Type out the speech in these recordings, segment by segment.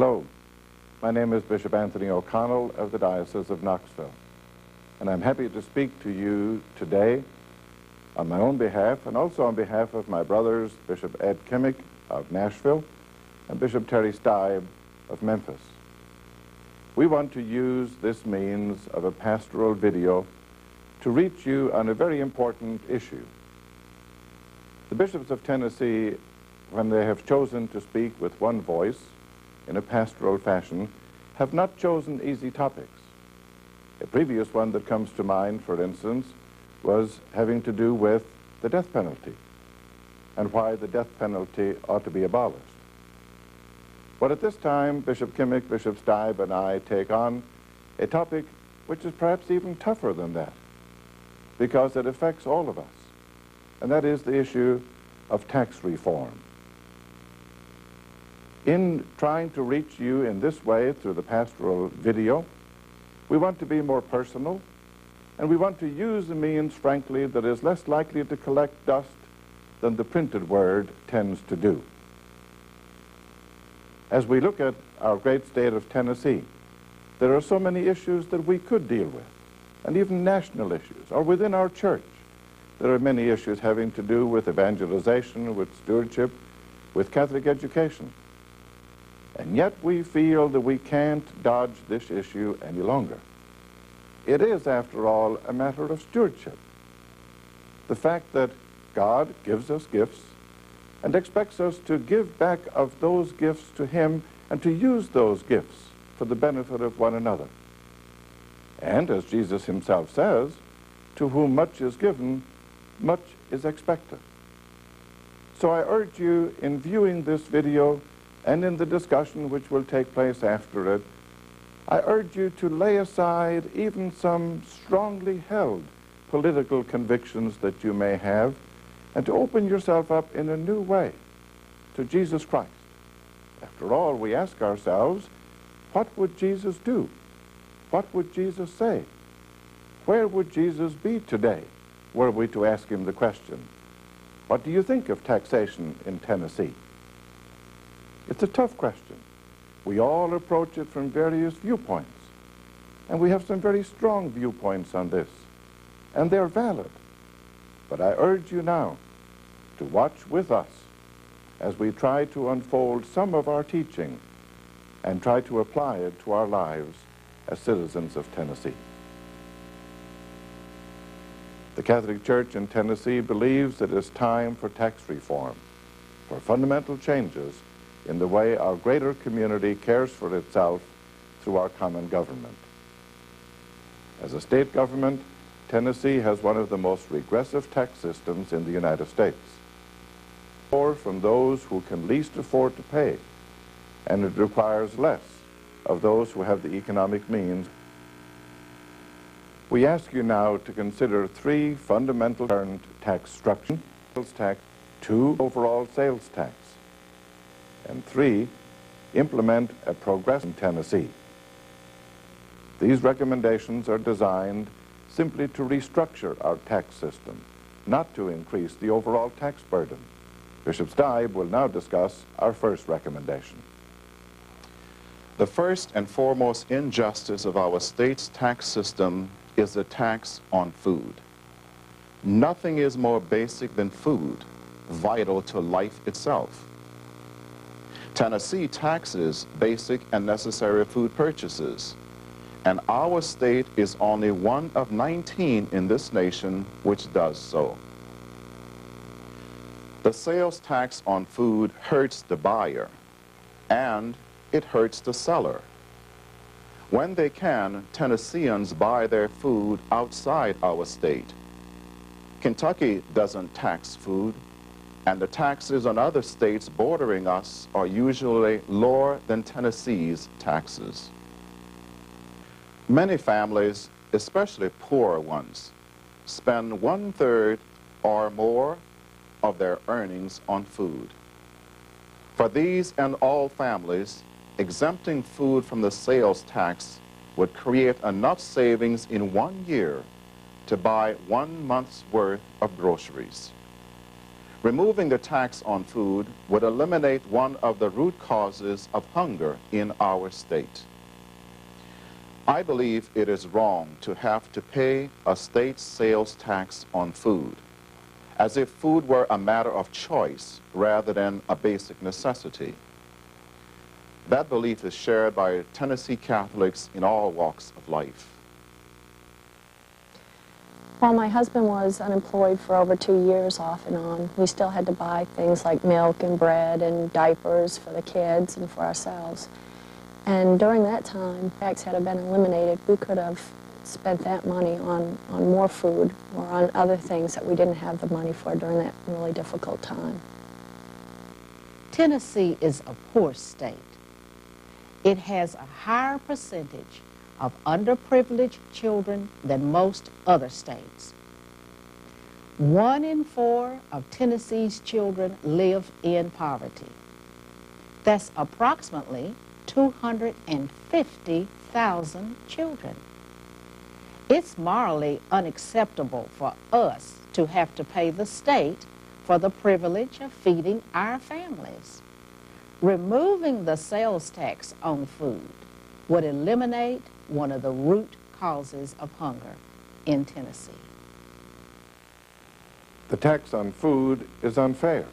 Hello, my name is Bishop Anthony O'Connell of the Diocese of Knoxville, and I'm happy to speak to you today on my own behalf and also on behalf of my brothers, Bishop Ed Kimmick of Nashville and Bishop Terry Stibe of Memphis. We want to use this means of a pastoral video to reach you on a very important issue. The bishops of Tennessee, when they have chosen to speak with one voice in a pastoral fashion, have not chosen easy topics. A previous one that comes to mind, for instance, was having to do with the death penalty and why the death penalty ought to be abolished. But at this time, Bishop Kimmick, Bishop Stibe, and I take on a topic which is perhaps even tougher than that, because it affects all of us, and that is the issue of tax reform. In trying to reach you in this way through the pastoral video, we want to be more personal, and we want to use a means, frankly, that is less likely to collect dust than the printed word tends to do. As we look at our great state of Tennessee, there are so many issues that we could deal with, and even national issues, or within our church. There are many issues having to do with evangelization, with stewardship, with Catholic education. And yet we feel that we can't dodge this issue any longer. It is, after all, a matter of stewardship. The fact that God gives us gifts and expects us to give back of those gifts to Him and to use those gifts for the benefit of one another. And as Jesus Himself says, to whom much is given, much is expected. So I urge you, in viewing this video and in the discussion which will take place after it, I urge you to lay aside even some strongly held political convictions that you may have and to open yourself up in a new way to Jesus Christ. After all, we ask ourselves, what would Jesus do? What would Jesus say? Where would Jesus be today were we to ask Him the question, what do you think of taxation in Tennessee? It's a tough question. We all approach it from various viewpoints, and we have some very strong viewpoints on this, and they're valid. But I urge you now to watch with us as we try to unfold some of our teaching and try to apply it to our lives as citizens of Tennessee. The Catholic Church in Tennessee believes it is time for tax reform, for fundamental changes in the way our greater community cares for itself through our common government. As a state government, Tennessee has one of the most regressive tax systems in the United States. More from those who can least afford to pay, and it requires less of those who have the economic means. We ask you now to consider three fundamental current tax structures: sales tax, 2, overall sales tax, and 3, implement a progress in Tennessee. These recommendations are designed simply to restructure our tax system, not to increase the overall tax burden. Bishop Stibe will now discuss our first recommendation. The first and foremost injustice of our state's tax system is the tax on food. Nothing is more basic than food, vital to life itself. Tennessee taxes basic and necessary food purchases, and our state is only one of 19 in this nation which does so. The sales tax on food hurts the buyer, and it hurts the seller. When they can, Tennesseans buy their food outside our state. Kentucky doesn't tax food, and the taxes on other states bordering us are usually lower than Tennessee's taxes. Many families, especially poor ones, spend 1/3 or more of their earnings on food. For these and all families, exempting food from the sales tax would create enough savings in 1 year to buy 1 month's worth of groceries. Removing the tax on food would eliminate one of the root causes of hunger in our state. I believe it is wrong to have to pay a state sales tax on food, as if food were a matter of choice rather than a basic necessity. That belief is shared by Tennessee Catholics in all walks of life. While my husband was unemployed for over 2 years off and on, we still had to buy things like milk and bread and diapers for the kids and for ourselves. And during that time, tax had been eliminated, we could have spent that money on more food or on other things that we didn't have the money for during that really difficult time. Tennessee is a poor state. It has a higher percentage of underprivileged children than most other states. 1 in 4 of Tennessee's children live in poverty. That's approximately 250,000 children. It's morally unacceptable for us to have to pay the state for the privilege of feeding our families. Removing the sales tax on food would eliminate one of the root causes of hunger in Tennessee. The tax on food is unfair,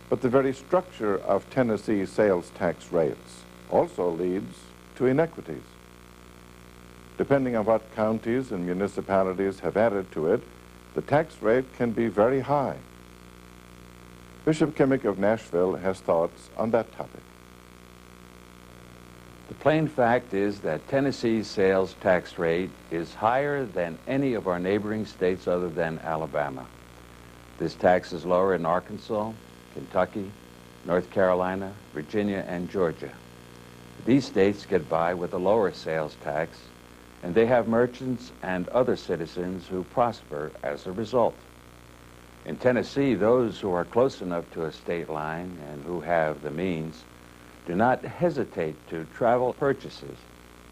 but the very structure of Tennessee's sales tax rates also leads to inequities. Depending on what counties and municipalities have added to it, the tax rate can be very high. Bishop Kimmick of Nashville has thoughts on that topic. The plain fact is that Tennessee's sales tax rate is higher than any of our neighboring states other than Alabama. This tax is lower in Arkansas, Kentucky, North Carolina, Virginia, and Georgia. These states get by with a lower sales tax, and they have merchants and other citizens who prosper as a result. In Tennessee, those who are close enough to a state line and who have the means do not hesitate to travel purchases,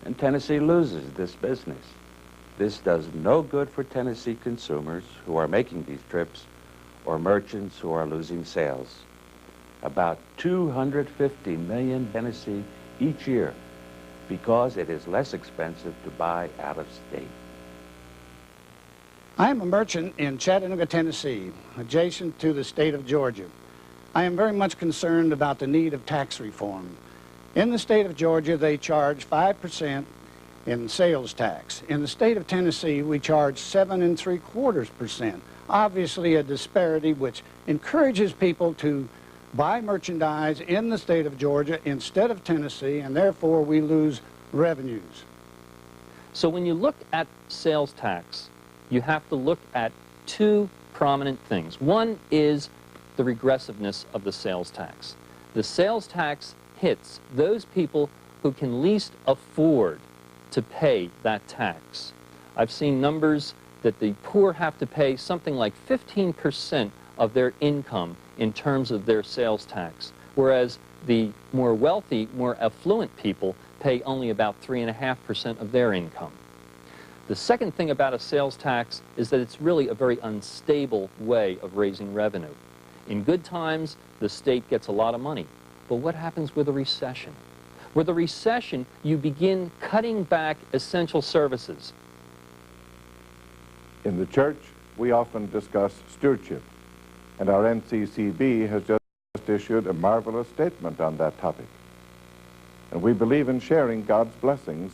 and Tennessee loses this business. This does no good for Tennessee consumers who are making these trips or merchants who are losing sales. About $250 million in Tennessee each year because it is less expensive to buy out of state. I am a merchant in Chattanooga, Tennessee, adjacent to the state of Georgia. I am very much concerned about the need of tax reform. In the state of Georgia, they charge 5% in sales tax. In the state of Tennessee, we charge 7 3/4%. Obviously a disparity which encourages people to buy merchandise in the state of Georgia instead of Tennessee, and therefore we lose revenues. So when you look at sales tax, you have to look at 2 prominent things. One is the regressiveness of the sales tax. The sales tax hits those people who can least afford to pay that tax. I've seen numbers that the poor have to pay something like 15% of their income in terms of their sales tax, whereas the more wealthy, more affluent people pay only about 3.5% of their income. The second thing about a sales tax is that it's really a very unstable way of raising revenue. In good times, the state gets a lot of money. But what happens with a recession? With a recession, you begin cutting back essential services. In the church, we often discuss stewardship, and our NCCB has just issued a marvelous statement on that topic. And we believe in sharing God's blessings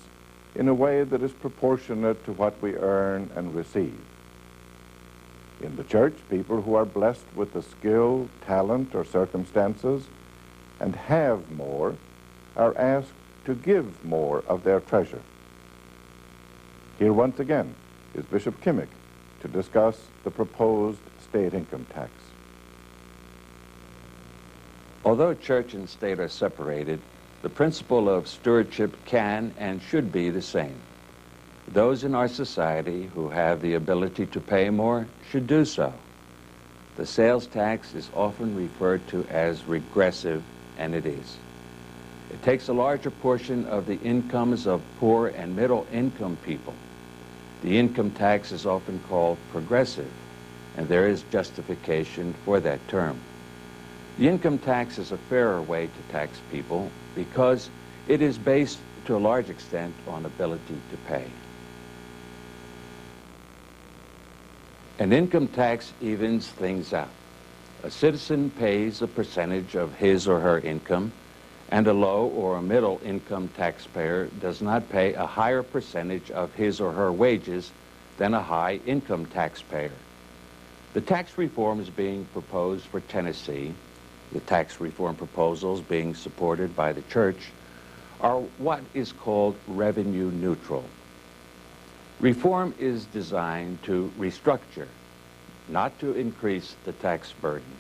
in a way that is proportionate to what we earn and receive. In the church, people who are blessed with the skill, talent, or circumstances and have more are asked to give more of their treasure. Here once again is Bishop Kimmick to discuss the proposed state income tax. Although church and state are separated, the principle of stewardship can and should be the same. Those in our society who have the ability to pay more should do so. The sales tax is often referred to as regressive, and it is. It takes a larger portion of the incomes of poor and middle income people. The income tax is often called progressive, and there is justification for that term. The income tax is a fairer way to tax people because it is based to a large extent on ability to pay. An income tax evens things out. A citizen pays a percentage of his or her income, and a low or a middle income taxpayer does not pay a higher percentage of his or her wages than a high income taxpayer. The tax reforms being proposed for Tennessee, the tax reform proposals being supported by the church, are what is called revenue neutral. Reform is designed to restructure, not to increase the tax burden.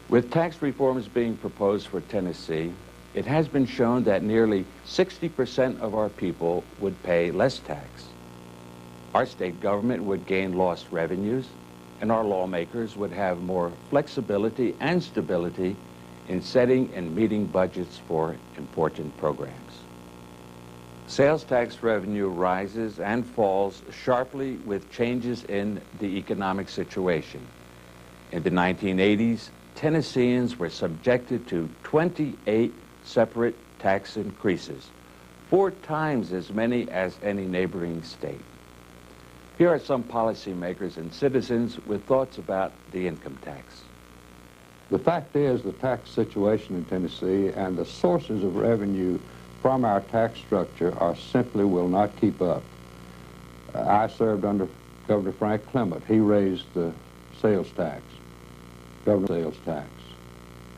With tax reforms being proposed for Tennessee, it has been shown that nearly 60% of our people would pay less tax. Our state government would gain lost revenues, and our lawmakers would have more flexibility and stability in setting and meeting budgets for important programs. Sales tax revenue rises and falls sharply with changes in the economic situation. In the 1980s, Tennesseans were subjected to 28 separate tax increases, 4 times as many as any neighboring state. Here are some policymakers and citizens with thoughts about the income tax. The fact is, the tax situation in Tennessee and the sources of revenue from our tax structure are simply will not keep up. I served under Governor Frank Clement. He raised the sales tax, sales tax.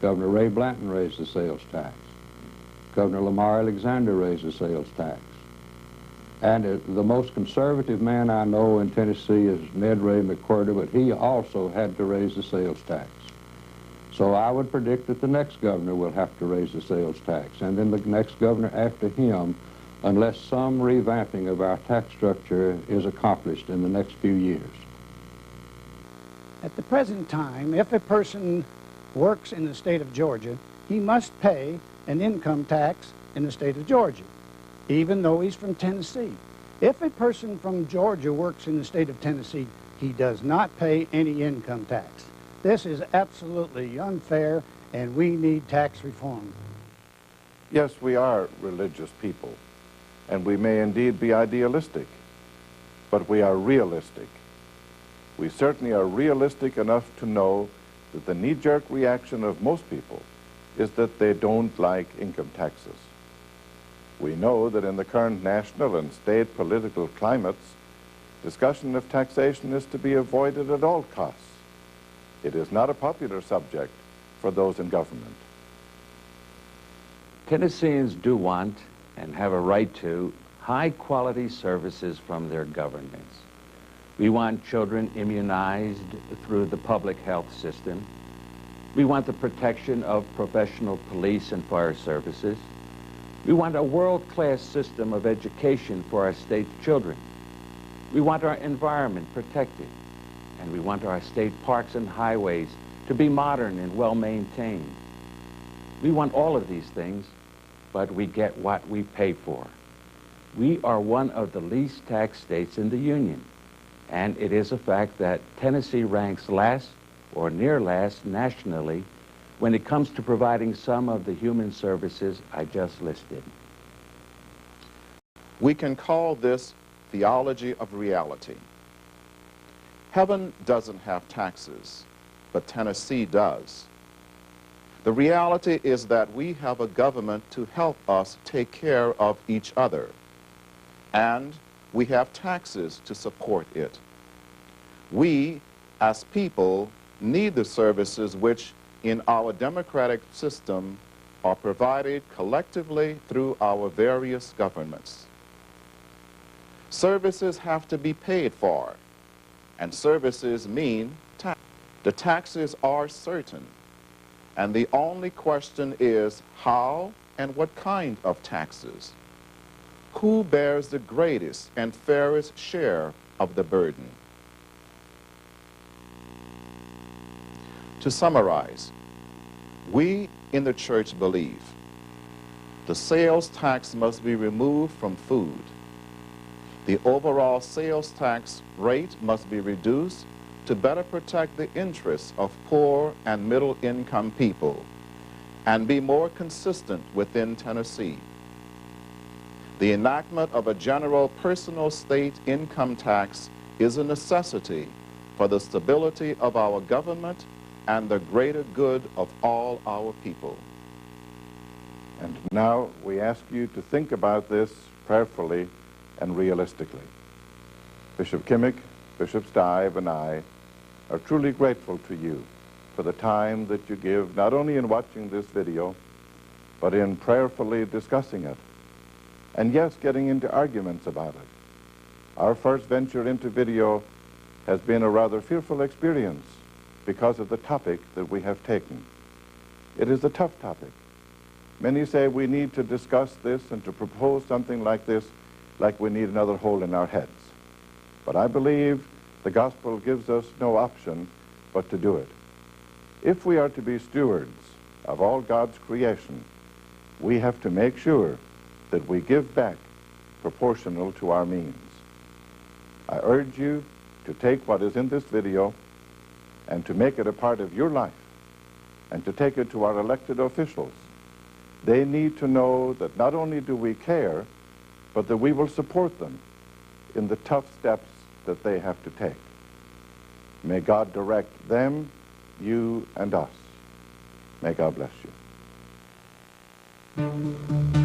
Governor Ray Blanton raised the sales tax. Governor Lamar Alexander raised the sales tax. And the most conservative man I know in Tennessee is Ned Ray McWhirter, but he also had to raise the sales tax. So I would predict that the next governor will have to raise the sales tax, and then the next governor after him, unless some revamping of our tax structure is accomplished in the next few years. At the present time, if a person works in the state of Georgia, he must pay an income tax in the state of Georgia, even though he's from Tennessee. If a person from Georgia works in the state of Tennessee, he does not pay any income tax. This is absolutely unfair, and we need tax reform. Yes, we are religious people, and we may indeed be idealistic, but we are realistic. We certainly are realistic enough to know that the knee-jerk reaction of most people is that they don't like income taxes. We know that in the current national and state political climates, discussion of taxation is to be avoided at all costs. It is not a popular subject for those in government. Tennesseans do want and have a right to high-quality services from their governments. We want children immunized through the public health system. We want the protection of professional police and fire services. We want a world-class system of education for our state's children. We want our environment protected. And we want our state parks and highways to be modern and well-maintained. We want all of these things, but we get what we pay for. We are one of the least taxed states in the Union, and it is a fact that Tennessee ranks last or near last nationally when it comes to providing some of the human services I just listed. We can call this theology of reality. Heaven doesn't have taxes, but Tennessee does. The reality is that we have a government to help us take care of each other, and we have taxes to support it. We, as people, need the services which, in our democratic system, are provided collectively through our various governments. Services have to be paid for, and services mean tax. The taxes are certain, and the only question is how and what kind of taxes. Who bears the greatest and fairest share of the burden? To summarize, we in the church believe the sales tax must be removed from food. The overall sales tax rate must be reduced to better protect the interests of poor and middle-income people and be more consistent within Tennessee. The enactment of a general personal state income tax is a necessity for the stability of our government and the greater good of all our people. And now we ask you to think about this prayerfully and realistically. Bishop Kimmick, Bishop Stive, and I are truly grateful to you for the time that you give, not only in watching this video, but in prayerfully discussing it, and yes, getting into arguments about it. Our first venture into video has been a rather fearful experience because of the topic that we have taken. It is a tough topic. Many say we need to discuss this and to propose something like this like we need another hole in our heads. But I believe the gospel gives us no option but to do it. If we are to be stewards of all God's creation, we have to make sure that we give back proportional to our means. I urge you to take what is in this video and to make it a part of your life and to take it to our elected officials. They need to know that not only do we care, but that we will support them in the tough steps that they have to take. May God direct them, you, and us. May God bless you.